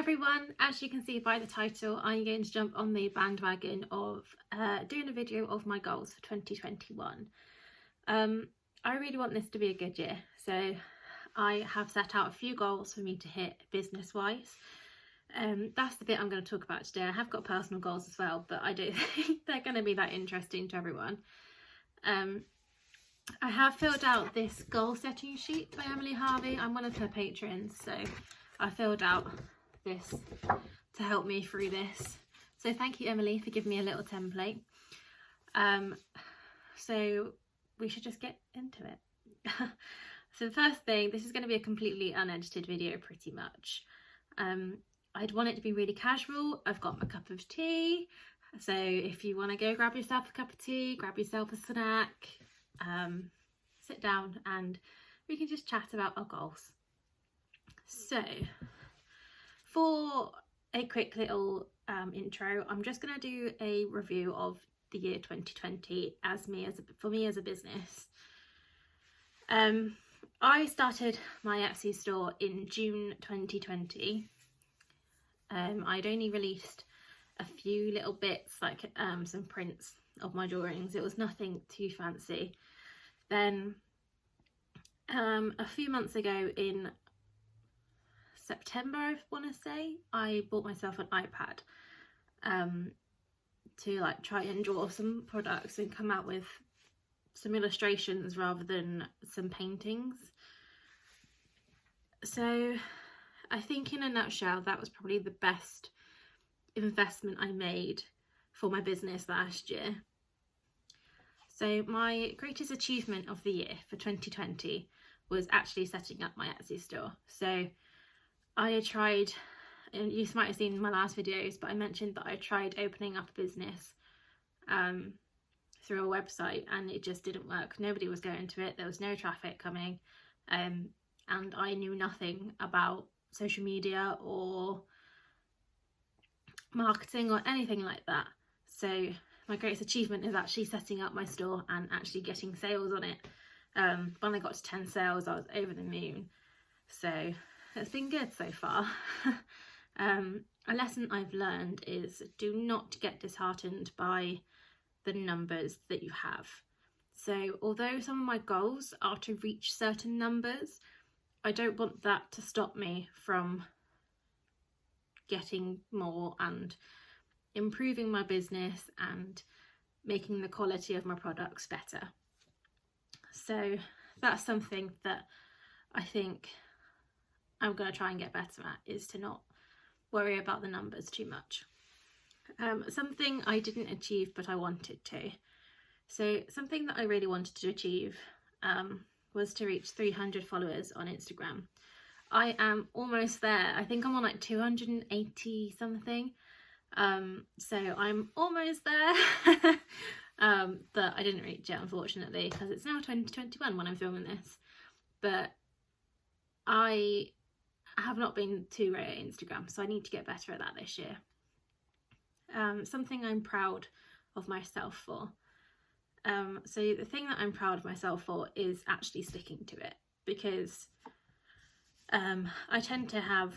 everyone, as you can see by the title, I'm going to jump on the bandwagon of doing a video of my goals for 2021. I really want this to be a good year, so I have set out a few goals for me to hit business wise. That's the bit I'm going to talk about today. I have got personal goals as well, but I don't think they're going to be that interesting to everyone. I have filled out this goal setting sheet by Emily Harvey. I'm one of her patrons, so I filled out this to help me through this. So thank you, Emily, for giving me a little template. So we should just get into it. So the first thing, this is going to be a completely unedited video pretty much. I'd want it to be really casual. I've got my cup of tea, so if you want to go grab yourself a cup of tea, grab yourself a snack, sit down and we can just chat about our goals. So for a quick little intro, I'm just going to do a review of the year 2020 for me as a business. I started my Etsy store in June 2020. I'd only released a few little bits, like some prints of my drawings. It was nothing too fancy. Then a few months ago in September, I want to say, I bought myself an iPad to like try and draw some products and come out with some illustrations rather than some paintings. So I think in a nutshell, that was probably the best investment I made for my business last year. So my greatest achievement of the year for 2020 was actually setting up my Etsy store. So I tried, and you might have seen my last videos, but I mentioned that I tried opening up a business through a website and it just didn't work. Nobody was going to it, there was no traffic coming, and I knew nothing about social media or marketing or anything like that. So my greatest achievement is actually setting up my store and actually getting sales on it. When I got to 10 sales, I was over the moon. So it's been good so far. A lesson I've learned is do not get disheartened by the numbers that you have. So although some of my goals are to reach certain numbers, I don't want that to stop me from getting more and improving my business and making the quality of my products better. So that's something that I think I'm going to try and get better at, is to not worry about the numbers too much. Something I didn't achieve but I wanted to. So something that I really wanted to achieve was to reach 300 followers on Instagram. I am almost there. I think I'm on like 280 something. So I'm almost there. But I didn't reach it, unfortunately, because it's now 2021 when I'm filming this. But I have not been too great at Instagram, so I need to get better at that this year. Something I'm proud of myself for. So the thing that I'm proud of myself for is actually sticking to it, because I tend to have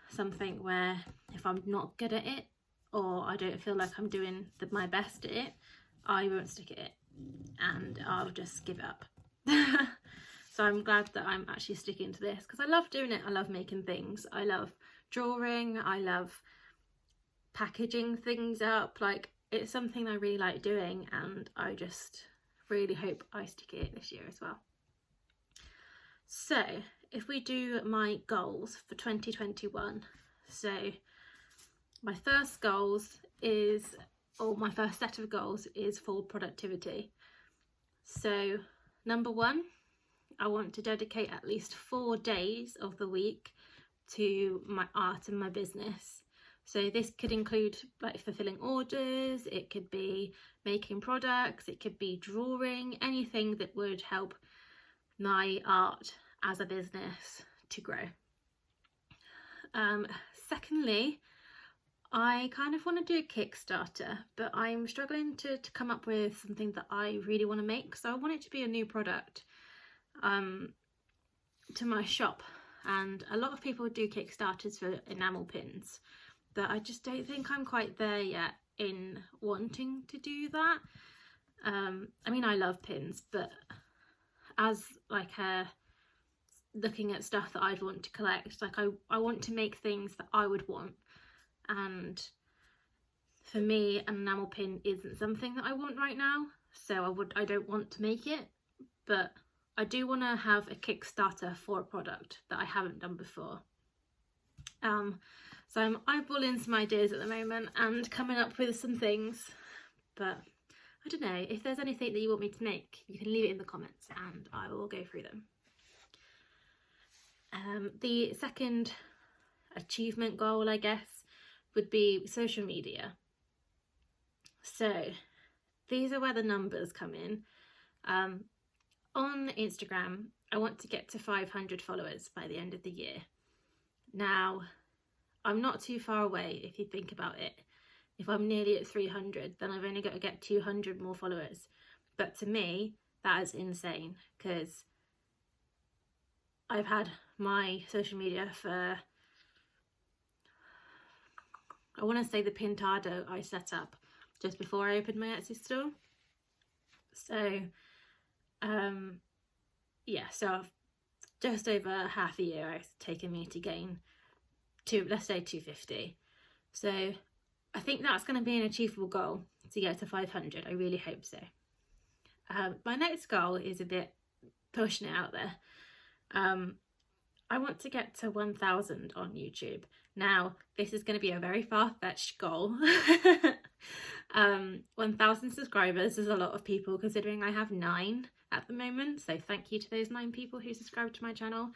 something where if I'm not good at it or I don't feel like I'm doing my best at it, I won't stick at it and I'll just give it up. So I'm glad that I'm actually sticking to this, because I love doing it. I love making things. I love drawing. I love packaging things up. Like, it's something I really like doing, and I just really hope I stick at it this year as well. So if we do my goals for 2021, so my first my first set of goals is for productivity. So number one, I want to dedicate at least 4 days of the week to my art and my business. So this could include like fulfilling orders, it could be making products, it could be drawing, anything that would help my art as a business to grow. Secondly, I kind of want to do a Kickstarter, but I'm struggling to come up with something that I really want to make. So I want it to be a new product to my shop. and a lot of people do Kickstarters for enamel pins, but I just don't think I'm quite there yet in wanting to do that. I mean, I love pins, but as like looking at stuff that I'd want to collect, like I want to make things that I would want, and for me an enamel pin isn't something that I want right now, so I don't want to make it, but I do want to have a Kickstarter for a product that I haven't done before. So I'm eyeballing some ideas at the moment and coming up with some things, but I don't know, if there's anything that you want me to make, you can leave it in the comments and I will go through them. The second achievement goal, I guess, would be social media. So these are where the numbers come in. On Instagram, I want to get to 500 followers by the end of the year. Now, I'm not too far away if you think about it. If I'm nearly at 300, then I've only got to get 200 more followers. But to me, that is insane, because I've had my social media for, I want to say the Pintado I set up just before I opened my Etsy store. So yeah, so just over half a year it's taken me to gain let's say 250. So I think that's going to be an achievable goal, to get to 500. I really hope so. My next goal is a bit pushing it out there. I want to get to 1,000 on YouTube. Now, this is going to be a very far-fetched goal. 1,000 subscribers is a lot of people, considering I have 9 at the moment, so thank you to those 9 people who subscribed to my channel.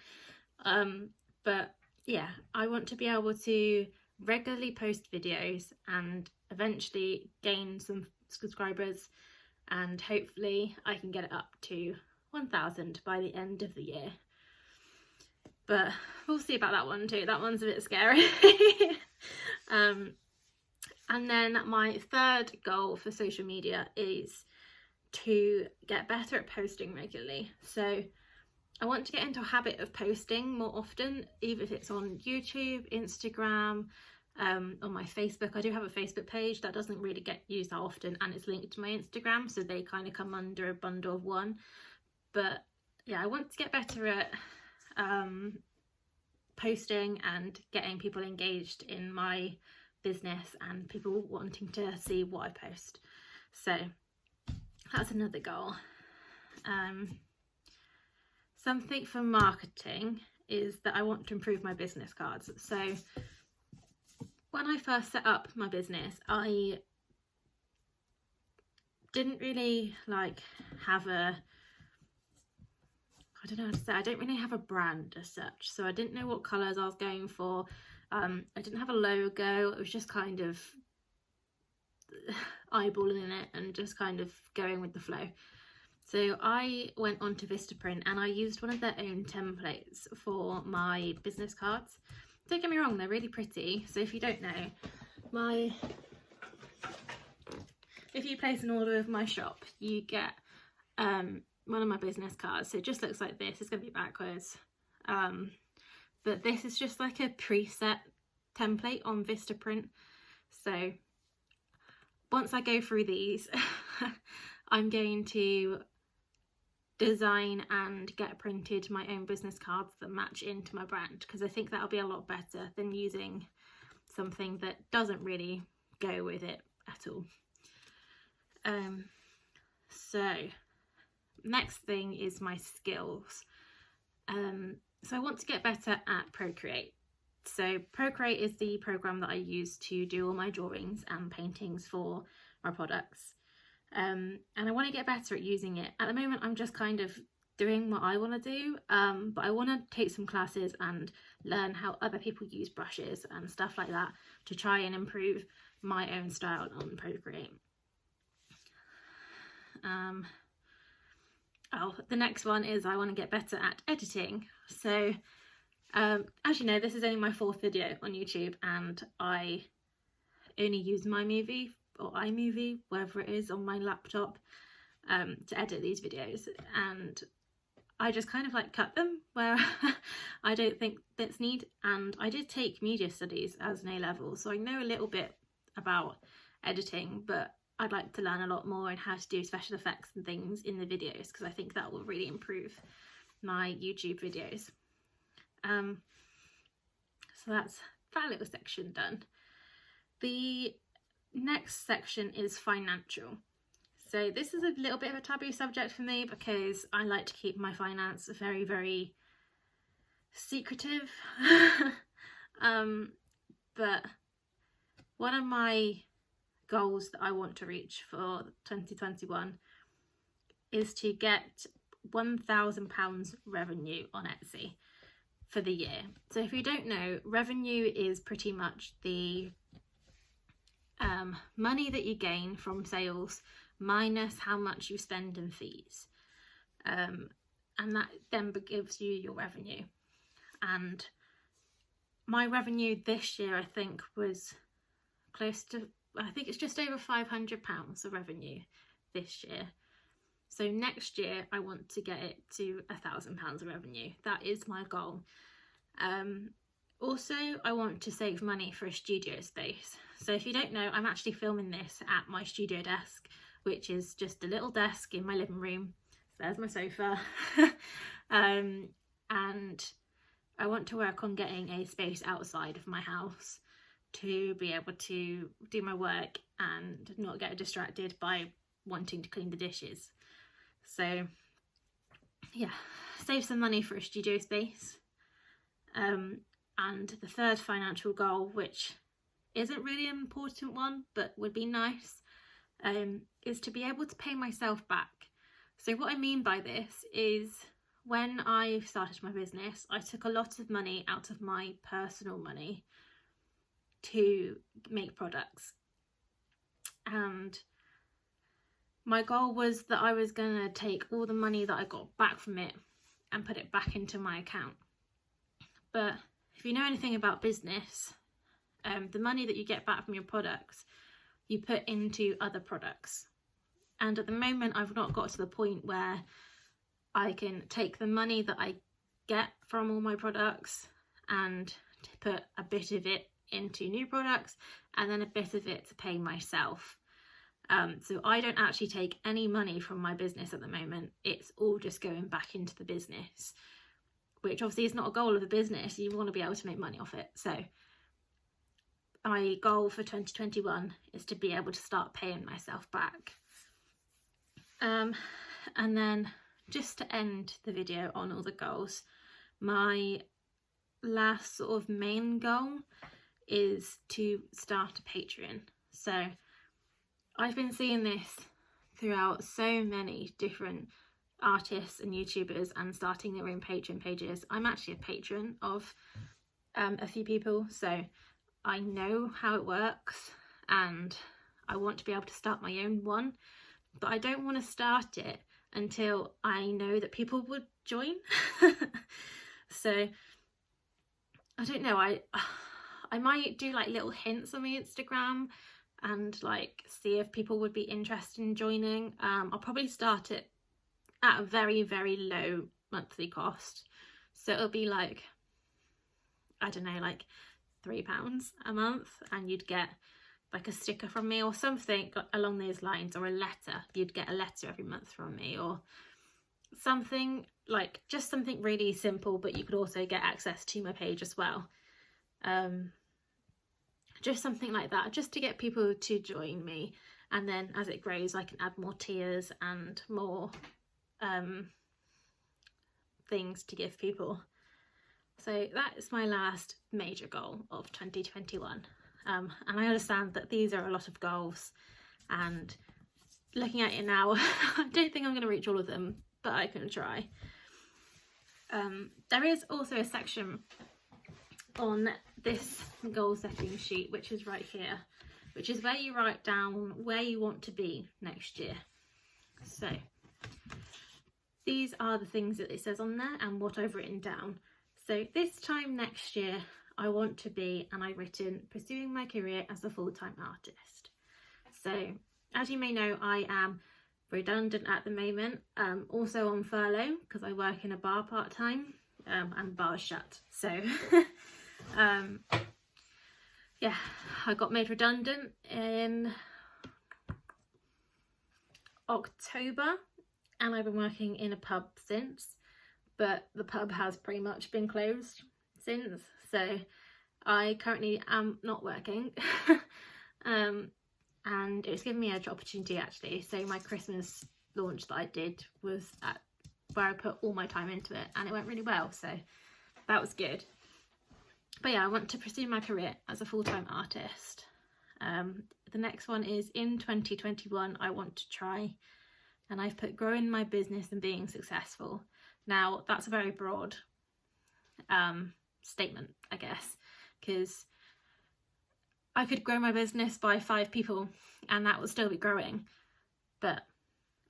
But yeah, I want to be able to regularly post videos and eventually gain some subscribers, and hopefully I can get it up to 1,000 by the end of the year. But we'll see about that one too. That one's a bit scary. And then my third goal for social media is to get better at posting regularly. So I want to get into a habit of posting more often, even if it's on YouTube, Instagram, on my Facebook. I do have a Facebook page that doesn't really get used that often, and it's linked to my Instagram, so they kind of come under a bundle of one. But yeah, I want to get better at posting and getting people engaged in my business and people wanting to see what I post. So that's another goal. Something for marketing is that I want to improve my business cards. So when I first set up my business, I didn't really have a, I don't know how to say, I don't really have a brand as such. So I didn't know what colours I was going for. I didn't have a logo. It was just kind of eyeballing it and just kind of going with the flow. So I went on to Vistaprint and I used one of their own templates for my business cards. Don't get me wrong, they're really pretty. So if you don't know, if you place an order with my shop, you get one of my business cards. So it just looks like this. It's going to be backwards. But this is just like a preset template on Vistaprint. So once I go through these, I'm going to design and get printed my own business cards that match into my brand, because I think that'll be a lot better than using something that doesn't really go with it at all. So next thing is my skills. So I want to get better at Procreate. So Procreate is the program that I use to do all my drawings and paintings for my products. And I want to get better at using it. At the moment, I'm just kind of doing what I want to do, but I want to take some classes and learn how other people use brushes and stuff like that to try and improve my own style on Procreate. The next one is I want to get better at editing. So as you know, this is only my 4th video on YouTube, and I only use MyMovie or iMovie, whatever it is, on my laptop to edit these videos. And I just kind of like cut them where I don't think that's need. And I did take media studies as an A-level, so I know a little bit about editing, but I'd like to learn a lot more on how to do special effects and things in the videos, because I think that will really improve my YouTube videos. So that's that little section done. The next section is financial. So this is a little bit of a taboo subject for me because I like to keep my finance very, very secretive. But one of my goals that I want to reach for 2021 is to get £1,000 revenue on Etsy for the year. So if you don't know, revenue is pretty much the money that you gain from sales minus how much you spend in fees, and that then gives you your revenue. And my revenue this year, I think, was close to, I think it's just over £500 of revenue this year. So next year I want to get it to £1,000 of revenue. That is my goal. Also, I want to save money for a studio space. So if you don't know, I'm actually filming this at my studio desk, which is just a little desk in my living room. So there's my sofa. And I want to work on getting a space outside of my house to be able to do my work and not get distracted by wanting to clean the dishes. So yeah, save some money for a studio space. And the third financial goal, which isn't really an important one but would be nice, is to be able to pay myself back. So what I mean by this is, when I started my business, I took a lot of money out of my personal money to make products, and my goal was that I was going to take all the money that I got back from it and put it back into my account. But if you know anything about business, the money that you get back from your products, you put into other products. And at the moment, I've not got to the point where I can take the money that I get from all my products and put a bit of it into new products and then a bit of it to pay myself. So I don't actually take any money from my business at the moment. It's all just going back into the business, which obviously is not a goal of a business. You want to be able to make money off it. So my goal for 2021 is to be able to start paying myself back. And then just to end the video on all the goals, my last sort of main goal is to start a Patreon. So I've been seeing this throughout so many different artists and YouTubers and starting their own Patreon pages. I'm actually a patron of a few people, so I know how it works and I want to be able to start my own one, but I don't want to start it until I know that people would join. So I don't know, I might do like little hints on my Instagram and like see if people would be interested in joining. I'll probably start it at a very, very low monthly cost. So it'll be like, I don't know, like £3 a month, and you'd get like a sticker from me or something along those lines, or a letter. You'd get a letter every month from me, or something like, just something really simple, but you could also get access to my page as well. Just something like that, just to get people to join me, and then as it grows I can add more tiers and more things to give people. So that is my last major goal of 2021. And I understand that these are a lot of goals, and looking at it now, I don't think I'm going to reach all of them, but I can try. There is also a section on this goal setting sheet, which is right here, which is where you write down where you want to be next year. So these are the things that it says on there and what I've written down. So this time next year I want to be, and I've written, pursuing my career as a full-time artist. So as you may know, I am redundant at the moment, also on furlough because I work in a bar part-time, and bar's shut, so yeah, I got made redundant in October, and I've been working in a pub since, but the pub has pretty much been closed since, so I currently am not working. And it's given me an opportunity actually. So my Christmas launch that I did was where I put all my time into it, and it went really well, so that was good. But yeah, I want to pursue my career as a full-time artist. The next one is in 2021 I want to try, and I've put growing my business and being successful. Now that's a very broad statement, I guess, because I could grow my business by 5 people and that would still be growing, but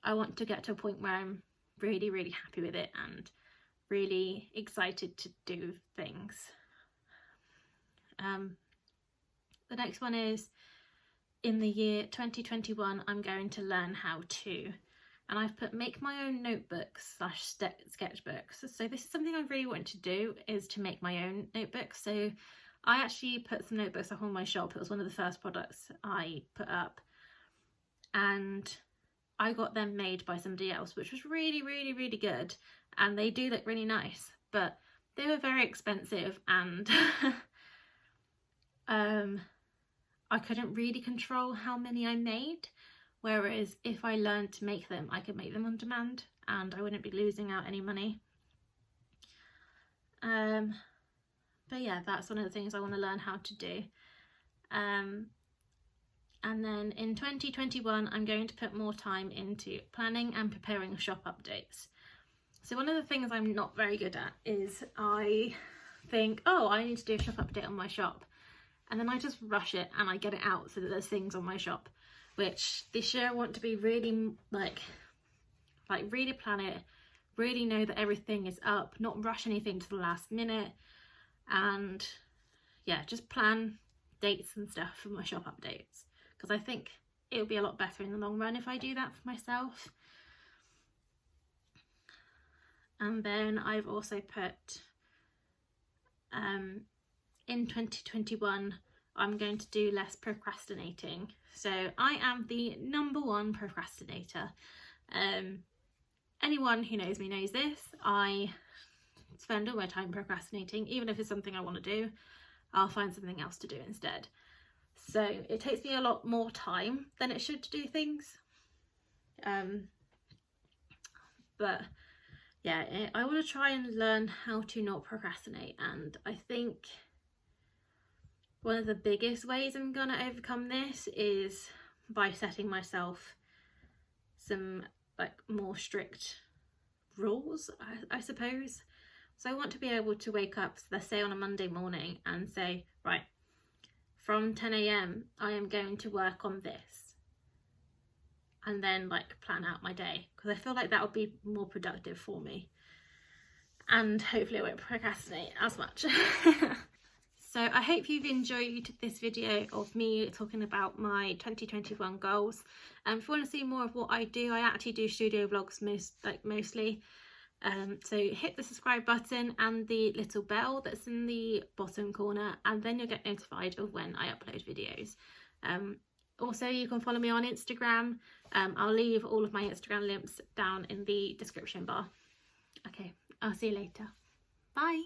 I want to get to a point where I'm really, really happy with it and really excited to do things. The next one is in the year 2021 I'm going to learn how to, and I've put make my own notebooks / sketchbooks. So this is something I really want to do, is to make my own notebooks. So I actually put some notebooks up on my shop. It was one of the first products I put up, and I got them made by somebody else, which was really, really, really good, and they do look really nice, but they were very expensive, and I couldn't really control how many I made, whereas if I learned to make them, I could make them on demand and I wouldn't be losing out any money. But yeah, that's one of the things I want to learn how to do. And then in 2021, I'm going to put more time into planning and preparing shop updates. So one of the things I'm not very good at is I think, oh, I need to do a shop update on my shop. And then I just rush it and I get it out so that there's things on my shop, which this year I want to be really like really plan it, really know that everything is up, not rush anything to the last minute. And yeah, just plan dates and stuff for my shop updates, because I think it'll be a lot better in the long run if I do that for myself. And then I've also put in 2021 I'm going to do less procrastinating. So I am the #1 procrastinator. Anyone who knows me knows this. I spend all my time procrastinating. Even if it's something I want to do, I'll find something else to do instead. So it takes me a lot more time than it should to do things. But yeah, I want to try and learn how to not procrastinate, and I think one of the biggest ways I'm gonna overcome this is by setting myself some like more strict rules, I suppose. So I want to be able to wake up, let's say on a Monday morning, and say, right, from 10 AM I am going to work on this, and then like plan out my day, because I feel like that would be more productive for me, and hopefully I won't procrastinate as much. So I hope you've enjoyed this video of me talking about my 2021 goals. If you want to see more of what I do, I actually do studio vlogs mostly. So hit the subscribe button and the little bell that's in the bottom corner, and then you'll get notified of when I upload videos. Also, you can follow me on Instagram. I'll leave all of my Instagram links down in the description bar. Okay, I'll see you later. Bye.